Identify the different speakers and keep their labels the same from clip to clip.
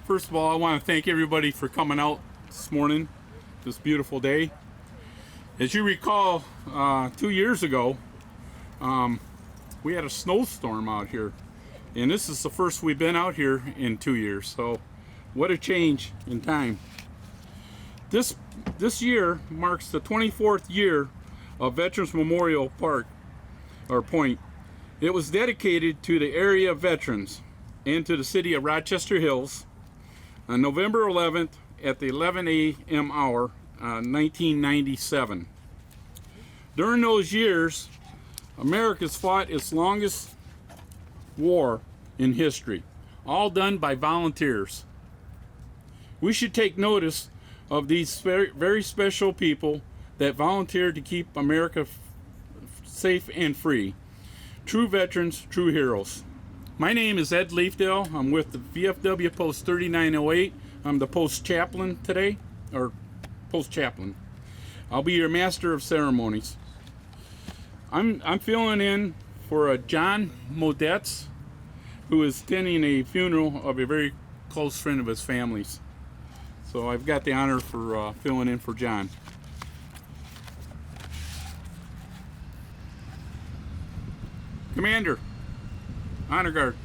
Speaker 1: First of all, I want to thank everybody for coming out this morning, this beautiful day. As you recall, 2 years ago, we had a snowstorm out here, and this is the first we've been out here in 2 years. So, what a change in time! This year marks the 24th year of Veterans Memorial Pointe. It was dedicated to the area veterans and to the city of Rochester Hills on November 11th at the 11 a.m. hour, 1997. During those years, America's fought its longest war in history, all done by volunteers. We should take notice of these very special people that volunteered to keep America safe and free. True veterans, true heroes. My name is Ed Leafdale. I'm with the VFW Post 3908. I'm the post chaplain today, or post chaplain. I'll be your master of ceremonies. I'm filling in for John Modetz, who is attending a funeral of a very close friend of his family's. So I've got the honor for filling in for John. Commander, honor guard.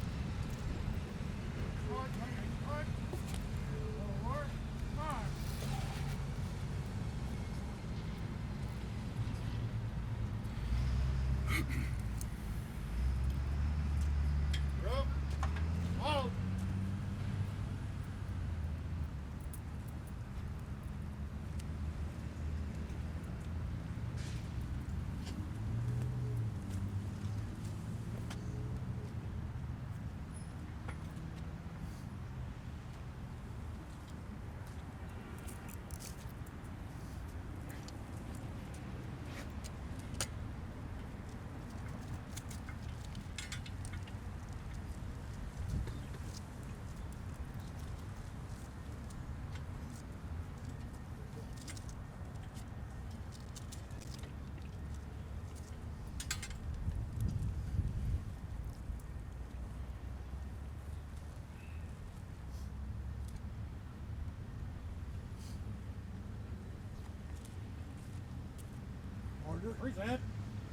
Speaker 2: Present.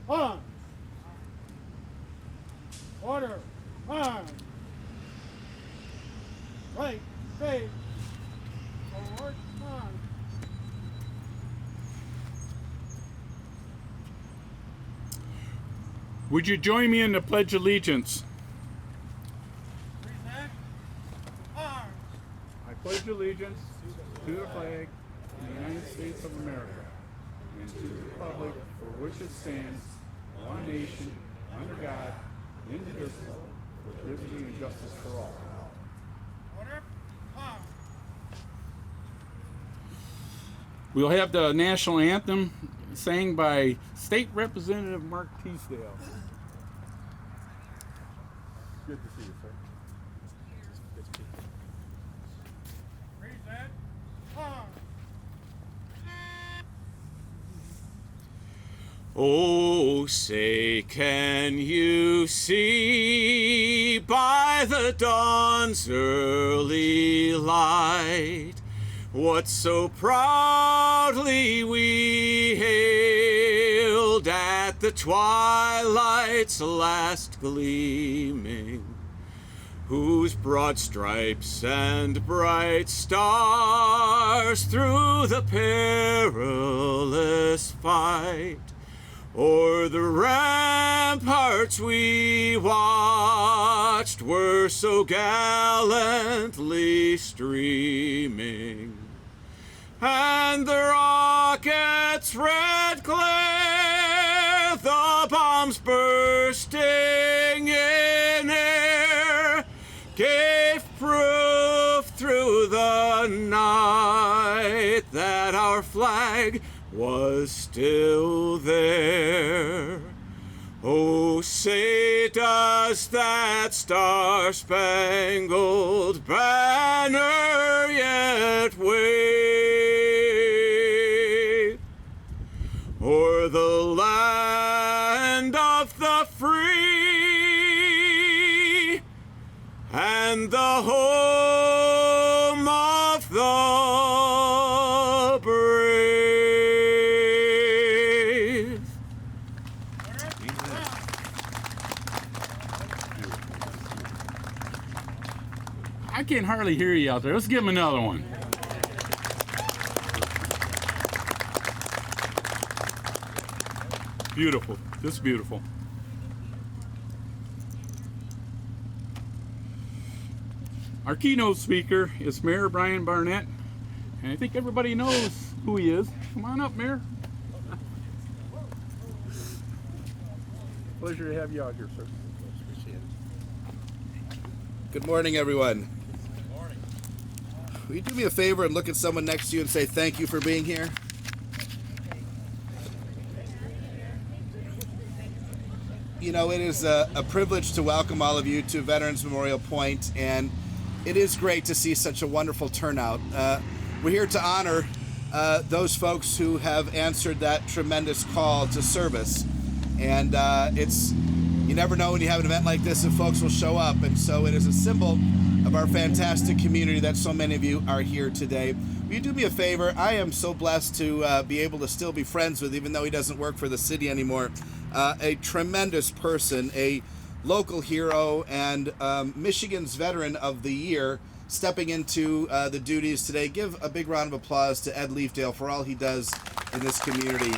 Speaker 2: On. Order. On. Right. Face. Forward. On.
Speaker 1: Would you join me in the Pledge of Allegiance?
Speaker 2: Present. Arms.
Speaker 1: I pledge allegiance to the flag of the United States of America and to the republic for which it stands, one nation, under God, indivisible, with liberty and justice for all.
Speaker 2: Order. On.
Speaker 1: We'll have the national anthem sang by State Representative Mark Teasdale. Good to see you, sir.
Speaker 2: Present. On.
Speaker 3: Oh, say, can you see by the dawn's early light what so proudly we hailed at the twilight's last gleaming, whose broad stripes and bright stars through the perilous fight o'er the ramparts we watched were so gallantly streaming, and the rocket's red glare, the bombs bursting in air, gave proof through the night that our flag was still there. Oh, say, does that star-spangled banner yet wave o'er the land of the free and the whole
Speaker 1: I can hardly hear you out there. Let's give him another one. Beautiful. Just beautiful. Our keynote speaker is Mayor Brian Barnett, and I think everybody knows who he is. Come on up, Mayor. Pleasure to have you out here, sir.
Speaker 4: Appreciate it. Good morning, everyone. Good morning. Will you do me a favor and look at someone next to you and say thank you for being here? You know, it is a privilege to welcome all of you to Veterans Memorial Pointe, and it is great to see such a wonderful turnout. We're here to honor those folks who have answered that tremendous call to service. And you never know when you have an event like this if folks will show up. And so it is a symbol of our fantastic community that so many of you are here today. Will you do me a favor? I am so blessed to be able to still be friends with, even though he doesn't work for the city anymore, a tremendous person, a local hero, and Michigan's Veteran of the Year, stepping into the duties today. Give a big round of applause to Ed Leafdale for all he does in this community.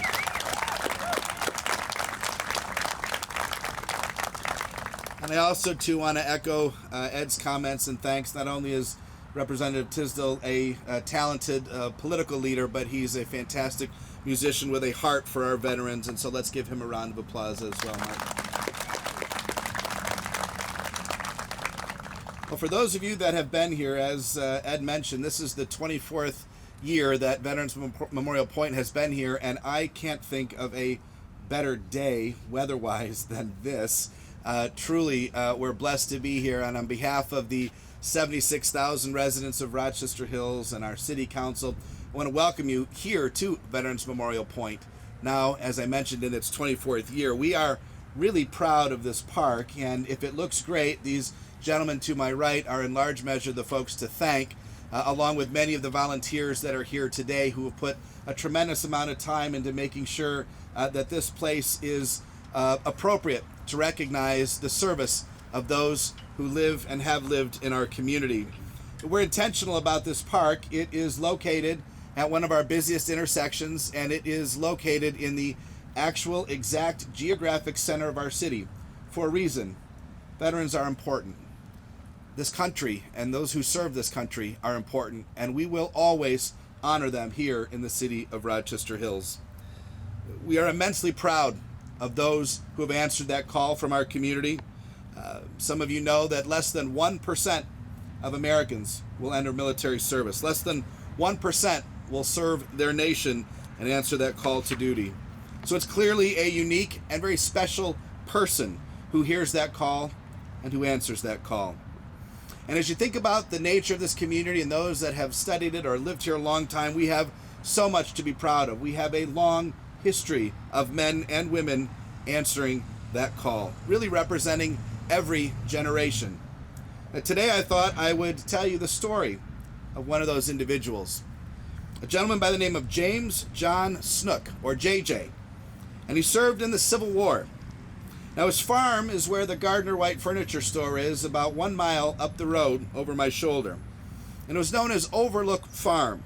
Speaker 4: And I also, too, want to echo Ed's comments and thanks. Not only is Representative Tisdale a talented political leader, but he's a fantastic musician with a heart for our veterans. And so let's give him a round of applause as well, Mark. Well, for those of you that have been here, as Ed mentioned, this is the 24th year that Veterans Memorial Pointe has been here, and I can't think of a better day weather-wise than this. Truly, we're blessed to be here, and on behalf of the 76,000 residents of Rochester Hills and our city council, I want to welcome you here to Veterans Memorial Pointe. Now, as I mentioned, in its 24th year, we are really proud of this park, and if it looks great, these gentlemen to my right are in large measure the folks to thank, along with many of the volunteers that are here today who have put a tremendous amount of time into making sure that this place is appropriate to recognize the service of those who live and have lived in our community. We're intentional about this park. It is located at one of our busiest intersections, and it is located in the actual exact geographic center of our city for a reason. Veterans are important. This country and those who serve this country are important, and we will always honor them here in the city of Rochester Hills. We are immensely proud of those who have answered that call from our community. Some of you know that less than 1% of Americans will enter military service. Less than 1% will serve their nation and answer that call to duty. So it's clearly a unique and very special person who hears that call and who answers that call. And as you think about the nature of this community and those that have studied it or lived here a long time, we have so much to be proud of. We have a long history of men and women answering that call, really representing every generation. Today I thought I would tell you the story of one of those individuals, a gentleman by the name of James John Snook, or JJ, and he served in the Civil War. Now his farm is where the Gardner White Furniture Store is, about 1 mile up the road over my shoulder. And it was known as Overlook Farm,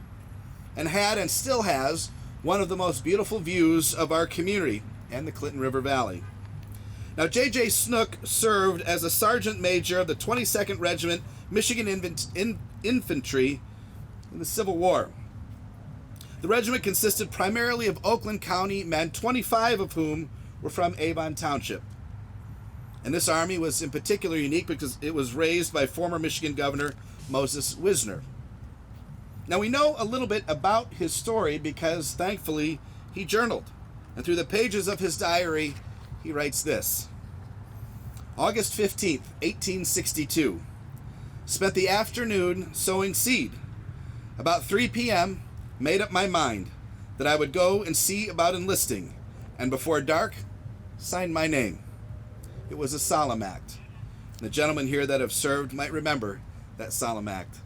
Speaker 4: and had and still has one of the most beautiful views of our community and the Clinton River Valley. Now J Snook served as a sergeant major of the 22nd Regiment Michigan Infantry in the Civil War. The regiment consisted primarily of Oakland County men, 25 of whom were from Avon Township. And this army was in particular unique because it was raised by former Michigan Governor Moses Wisner. Now we know a little bit about his story because thankfully he journaled. And through the pages of his diary, he writes this. August 15th, 1862. Spent the afternoon sowing seed. About 3 p.m., made up my mind that I would go and see about enlisting, and before dark, sign my name. It was a solemn act. The gentlemen here that have served might remember that solemn act.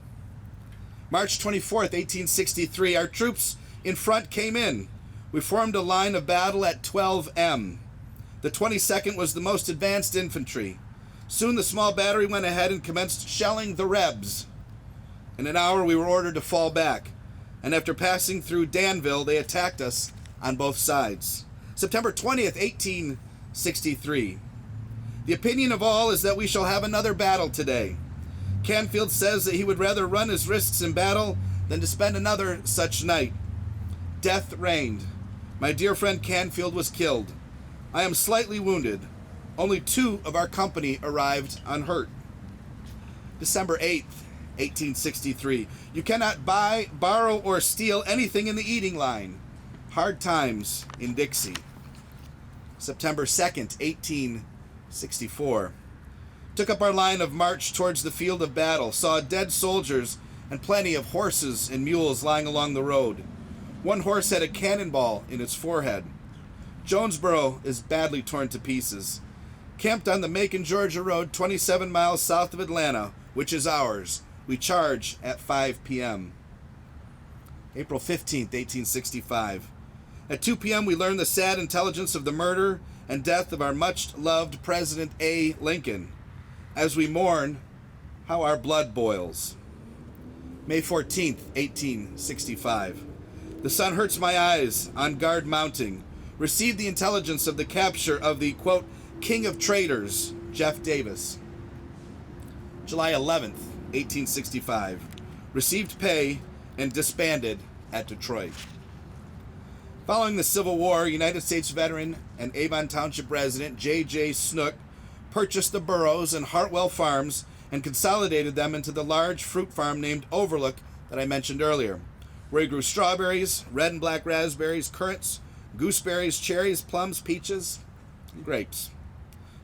Speaker 4: March 24th, 1863, our troops in front came in. We formed a line of battle at 12 m. The 22nd was the most advanced infantry. Soon the small battery went ahead and commenced shelling the Rebs. In an hour, we were ordered to fall back, and after passing through Danville, they attacked us on both sides. September 20th, 1863. The opinion of all is that we shall have another battle today. Canfield says that he would rather run his risks in battle than to spend another such night. Death reigned. My dear friend Canfield was killed. I am slightly wounded. Only 2 of our company arrived unhurt. December 8th, 1863. You cannot buy, borrow, or steal anything in the eating line. Hard times in Dixie. September 2nd, 1864. Took up our line of march towards the field of battle, saw dead soldiers and plenty of horses and mules lying along the road. One horse had a cannonball in its forehead. Jonesboro is badly torn to pieces. Camped on the Macon, Georgia Road, 27 miles south of Atlanta, which is ours. We charge at 5 p.m. April 15th, 1865. At 2 p.m., we learned the sad intelligence of the murder and death of our much-loved President A. Lincoln. As we mourn, how our blood boils. May 14th, 1865. The sun hurts my eyes, on guard mounting. Received the intelligence of the capture of the, quote, King of Traitors, Jeff Davis. July 11th, 1865. Received pay and disbanded at Detroit. Following the Civil War, United States veteran and Avon Township resident J Snook purchased the Burroughs and Hartwell farms and consolidated them into the large fruit farm named Overlook that I mentioned earlier, where he grew strawberries, red and black raspberries, currants, gooseberries, cherries, plums, peaches, and grapes.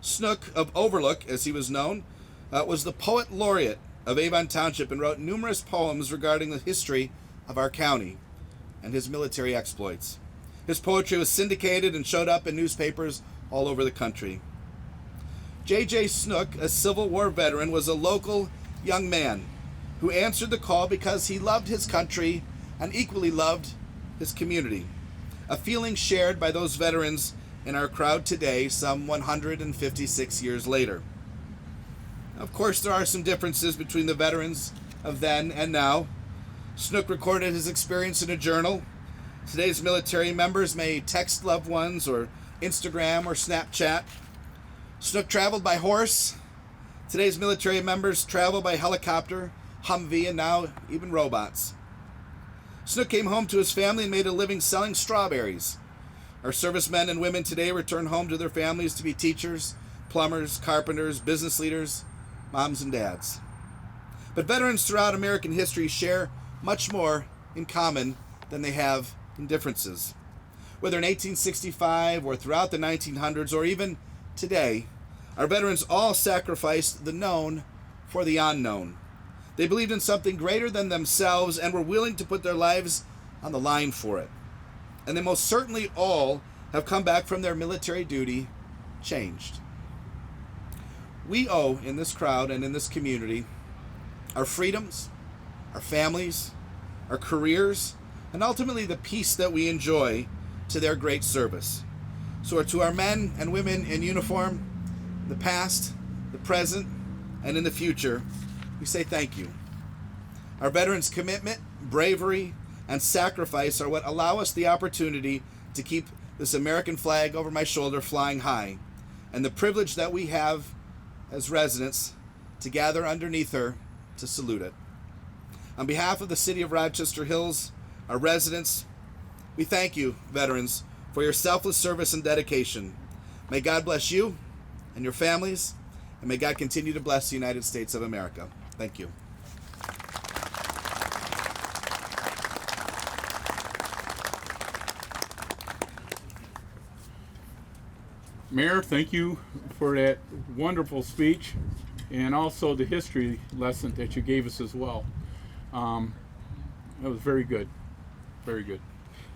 Speaker 4: Snook of Overlook, as he was known, was the poet laureate of Avon Township and wrote numerous poems regarding the history of our county and his military exploits. His poetry was syndicated and showed up in newspapers all over the country. J Snook, a Civil War veteran, was a local young man who answered the call because he loved his country and equally loved his community, a feeling shared by those veterans in our crowd today, some 156 years later. Of course, there are some differences between the veterans of then and now. Snook recorded his experience in a journal. Today's military members may text loved ones or Instagram or Snapchat. Snook traveled by horse. Today's military members travel by helicopter, Humvee, and now even robots. Snook came home to his family and made a living selling strawberries. Our servicemen and women today return home to their families to be teachers, plumbers, carpenters, business leaders, moms and dads. But veterans throughout American history share much more in common than they have in differences. Whether in 1865 or throughout the 1900s or even today, our veterans all sacrificed the known for the unknown. They believed in something greater than themselves and were willing to put their lives on the line for it. And they most certainly all have come back from their military duty changed. We owe, in this crowd and in this community, our freedoms, our families, our careers, and ultimately the peace that we enjoy to their great service. So to our men and women in uniform, the past, the present, and in the future, we say thank you. Our veterans' commitment, bravery, and sacrifice are what allow us the opportunity to keep this American flag over my shoulder flying high, and the privilege that we have as residents to gather underneath her to salute it. On behalf of the City of Rochester Hills, our residents, we thank you, veterans, for your selfless service and dedication. May God bless you and your families, and may God continue to bless the United States of America. Thank you.
Speaker 1: Mayor, thank you for that wonderful speech and also the history lesson that you gave us as well. That was very good. Very good.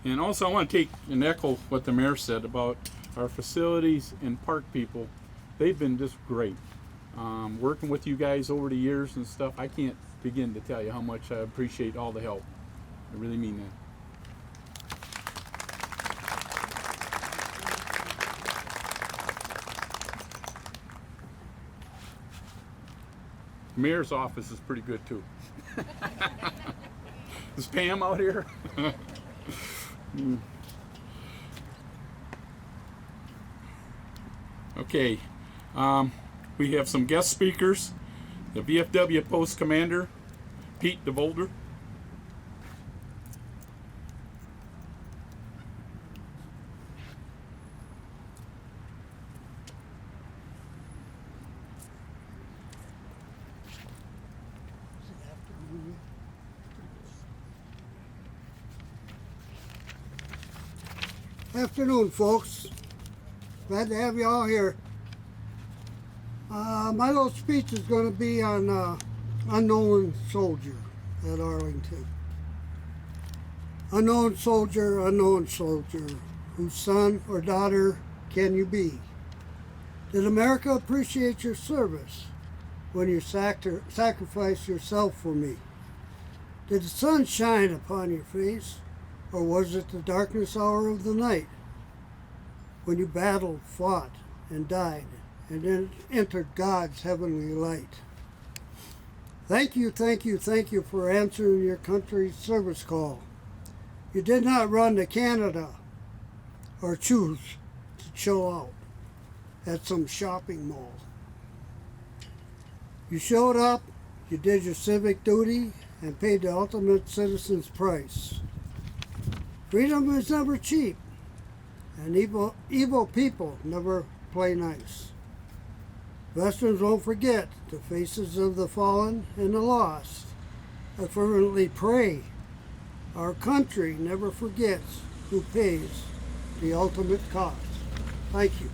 Speaker 1: And also I want to take and echo what the mayor said about our facilities and park people. They've been just great. Working with you guys over the years and stuff, I can't begin to tell you how much I appreciate all the help. I really mean that. Mayor's office is pretty good too. Is Pam out here? Okay, we have some guest speakers. The VFW Post Commander, Pete DeVolder.
Speaker 2: Afternoon, folks. Glad to have you all here. My little speech is going to be on unknown soldier at Arlington. Unknown soldier, whose son or daughter can you be? Did America appreciate your service when you sacrificed yourself for me? Did the sun shine upon your face, or was it the darkness hour of the night when you battled, fought, and died, and then entered God's heavenly light? Thank you for answering your country's service call. You did not run to Canada or choose to chill out at some shopping mall. You showed up, you did your civic duty, and paid the ultimate citizen's price. Freedom is never cheap, and evil people never play nice. Veterans won't forget the faces of the fallen and the lost. I fervently pray our country never forgets who pays the ultimate cost. Thank you.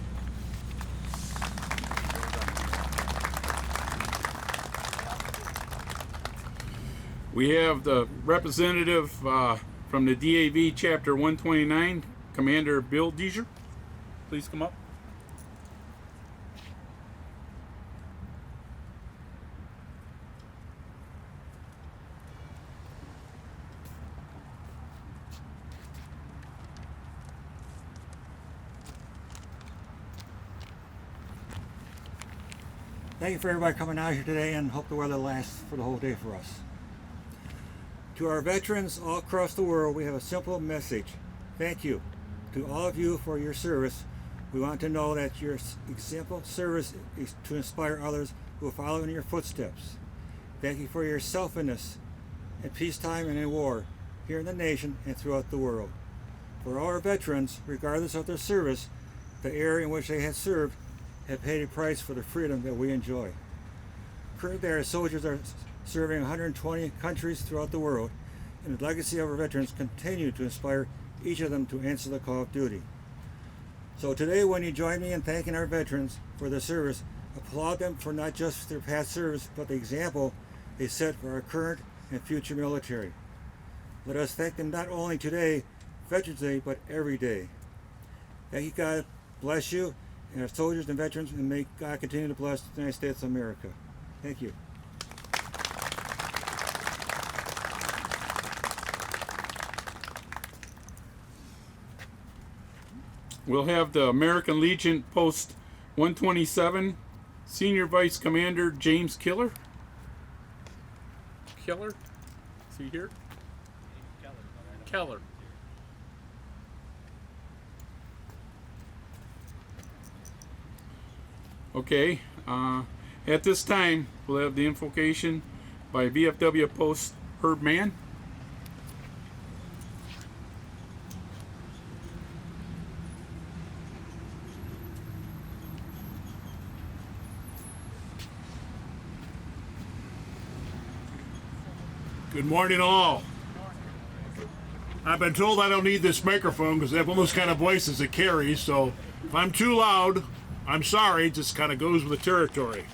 Speaker 1: We have the representative from the DAV Chapter 129, Commander Bill Deezer. Please come up.
Speaker 5: Thank you for everybody coming out here today, and hope the weather lasts for the whole day for us. To our veterans all across the world, we have a simple message. Thank you to all of you for your service. We want to know that your example service is to inspire others who will follow in your footsteps. Thank you for your selflessness at peacetime and in war, here in the nation and throughout the world. For all our veterans, regardless of their service, the area in which they have served, have paid a price for the freedom that we enjoy. Currently, our soldiers are serving 120 countries throughout the world, and the legacy of our veterans continue to inspire each of them to answer the call of duty. So today, when you join me in thanking our veterans for their service, applaud them for not just their past service, but the example they set for our current and future military. Let us thank them not only today, Veterans Day, but every day. Thank you, God bless you, and our soldiers and veterans, and may God continue to bless the United States of America. Thank you.
Speaker 1: We'll have the American Legion Post 127, Senior Vice Commander James Keller. Keller? Is he here? Keller. Okay, at this time, we'll have the invocation by VFW Post Herb Mann.
Speaker 6: Good morning, all. I've been told I don't need this microphone because I have almost kind of voice as it carries, so if I'm too loud, I'm sorry, it just kind of goes with the territory.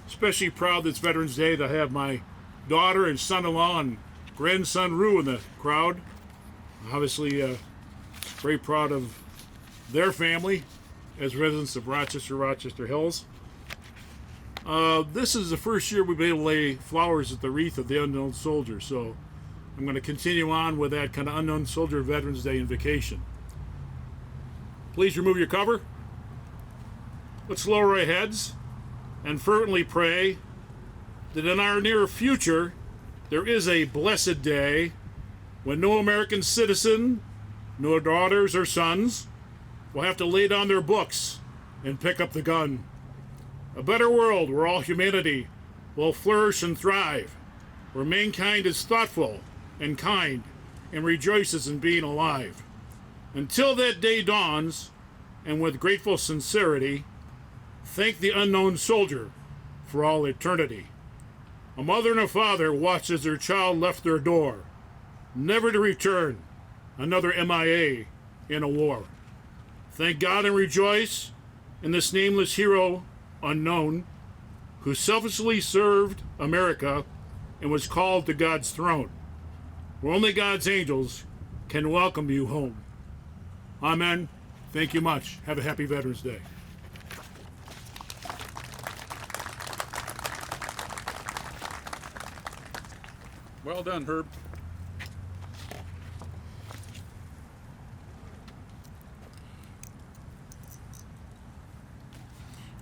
Speaker 6: Especially proud this Veterans Day to have my daughter and son-in-law and grandson Rue in the crowd. Obviously, very proud of their family as residents of Rochester Hills. This is the first year we've been able to lay flowers at the wreath of the unknown soldier, so I'm going to continue on with that kind of unknown soldier Veterans Day invocation. Please remove your cover. Let's lower our heads and fervently pray that in our near future there is a blessed day when no American citizen, no daughters or sons, will have to lay down their books and pick up the gun. A better world where all humanity will flourish and thrive, where mankind is thoughtful and kind and rejoices in being alive. Until that day dawns, and with grateful sincerity, thank the unknown soldier for all eternity. A mother and a father watched as their child left their door, never to return, another MIA in a war. Thank God and rejoice in this nameless hero unknown, who selflessly served America and was called to God's throne, where only God's angels can welcome you home. Amen. Thank you much. Have a happy Veterans Day.
Speaker 1: Well done, Herb.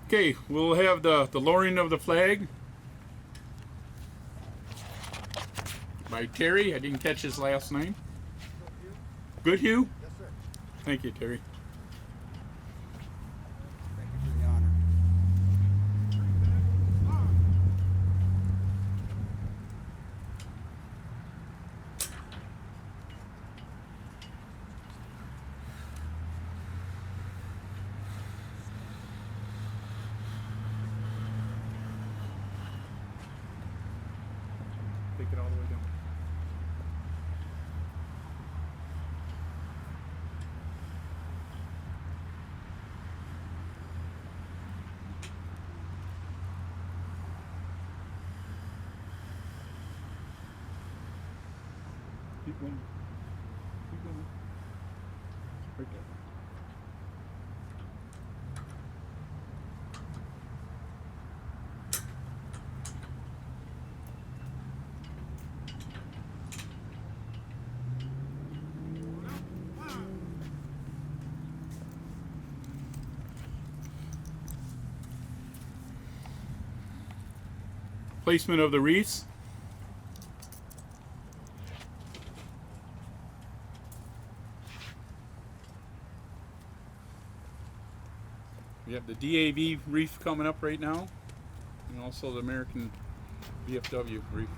Speaker 1: Okay, we'll have the lowering of the flag by Terry. I didn't catch his last name. Goodhue?
Speaker 2: Yes, sir.
Speaker 1: Thank you, Terry.
Speaker 2: Thank you for the honor.
Speaker 1: Take it all the way down. Keep going. Keep going. Right there. Placement of the wreaths. We have the DAV wreath coming up right now, and also the American VFW wreath.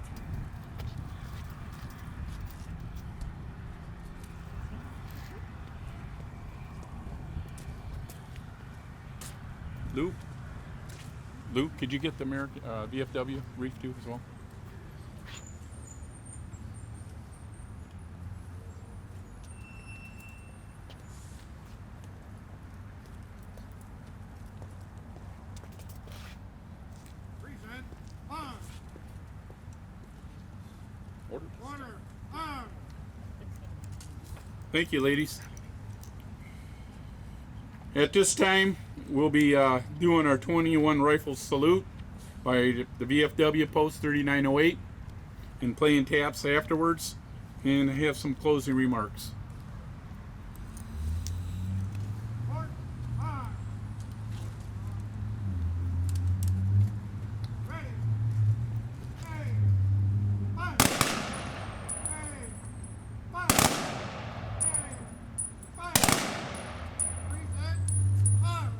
Speaker 1: Luke, could you get the American VFW wreath too as well?
Speaker 6: Present. On.
Speaker 1: Order.
Speaker 6: Order. On.
Speaker 1: Thank you, ladies. At this time, we'll be doing our 21 rifle salute by the VFW Post 3908 and playing taps afterwards and have some closing remarks.
Speaker 6: Order. On. Ready. Hey. Fire. Hey. Fire. Hey. Fire. Present. On.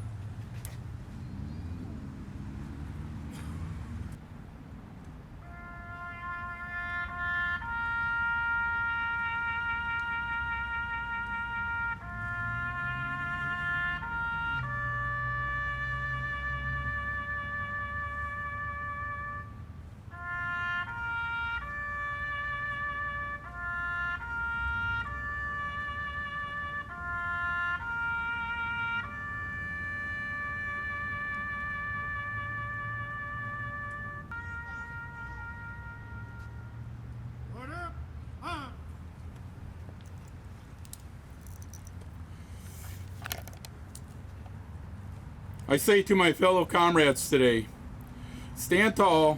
Speaker 6: Order. On.
Speaker 1: I say to my fellow comrades today, stand tall,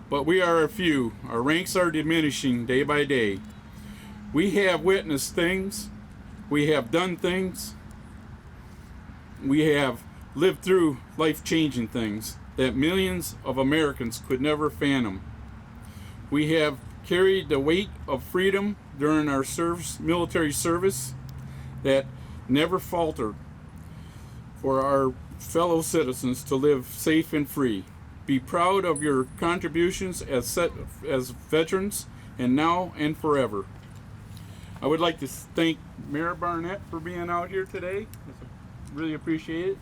Speaker 1: but we are a few. Our ranks are diminishing day by day. We have witnessed things. We have done things. We have lived through life-changing things. that millions of Americans could never fathom. We have carried the weight of freedom during our military service that never faltered for our fellow citizens to live safe and free. Be proud of your contributions as veterans, and now and forever. I would like to thank Mayor Barnett for being out here today. Really appreciate it.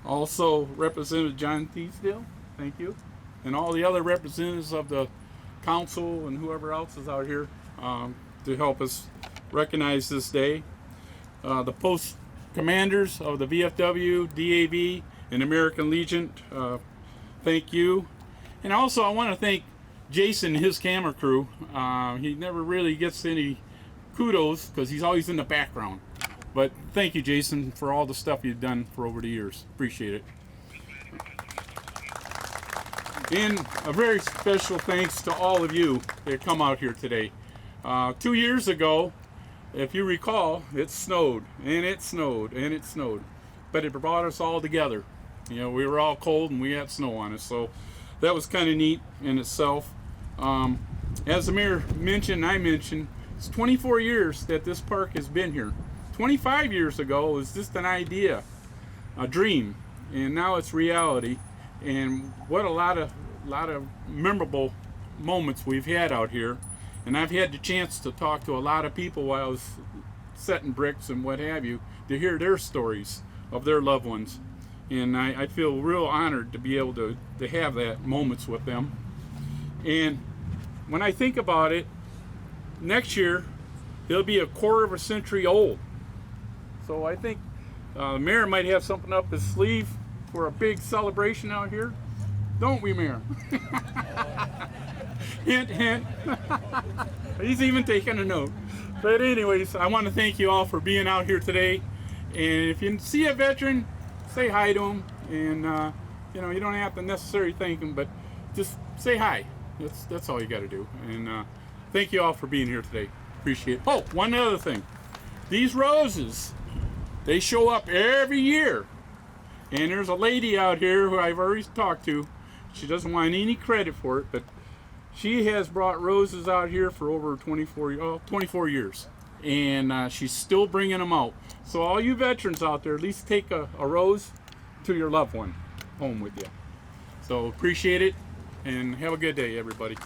Speaker 1: Also, Representative John Teasdale, thank you. And all the other representatives of the council and whoever else is out here to help us recognize this day. The post commanders of the VFW, DAV, and American Legion, thank you. And also I want to thank Jason and his camera crew. He never really gets any kudos because he's always in the background. But thank you, Jason, for all the stuff you've done for over the years. Appreciate it. And a very special thanks to all of you that come out here today. 2 years ago, if you recall, it snowed, and it snowed, and it snowed. But it brought us all together. You know, we were all cold and we had snow on us. So that was kind of neat in itself. As the mayor mentioned, I mentioned, it's 24 years that this park has been here. 25 years ago it was just an idea, a dream, and now it's reality. And what a lot of memorable moments we've had out here. And I've had the chance to talk to a lot of people while I was setting bricks and what have you, to hear their stories of their loved ones. And I feel real honored to be able to have that moments with them. And when I think about it, next year they'll be a quarter of a century old. So I think the mayor might have something up his sleeve for a big celebration out here. Don't we, Mayor? Hint, hint. He's even taking a note. But anyways, I want to thank you all for being out here today. And if you see a veteran, say hi to him. And you know, you don't have to necessarily thank him, but just say hi. That's all you got to do. And thank you all for being here today. Appreciate it. Oh, one other thing. These roses, they show up every year. And there's a lady out here who I've already talked to. She doesn't want any credit for it, but she has brought roses out here for over 24 years. And she's still bringing them out. So all you veterans out there, at least take a rose to your loved one home with you. So appreciate it, and have a good day, everybody.